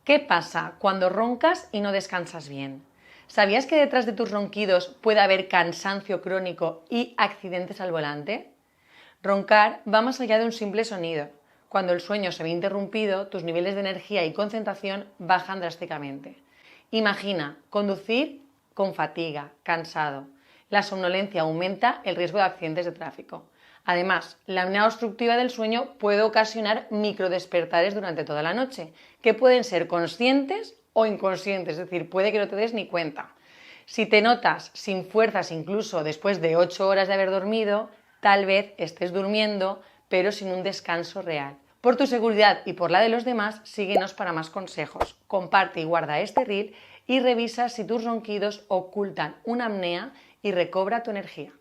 ¿Qué pasa cuando roncas y no descansas bien? ¿Sabías que detrás de tus ronquidos puede haber cansancio crónico y accidentes al volante? Roncar va más allá de un simple sonido. Cuando el sueño se ve interrumpido, tus niveles de energía y concentración bajan drásticamente. Imagina conducir con fatiga, cansado. La somnolencia aumenta el riesgo de accidentes de tráfico. Además, la apnea obstructiva del sueño puede ocasionar microdespertares durante toda la noche, que pueden ser conscientes o inconscientes, es decir, puede que no te des ni cuenta. Si te notas sin fuerzas incluso después de 8 horas de haber dormido, tal vez estés durmiendo, pero sin un descanso real. Por tu seguridad y por la de los demás, síguenos para más consejos. Comparte y guarda este reel y revisa si tus ronquidos ocultan una apnea y recobra tu energía.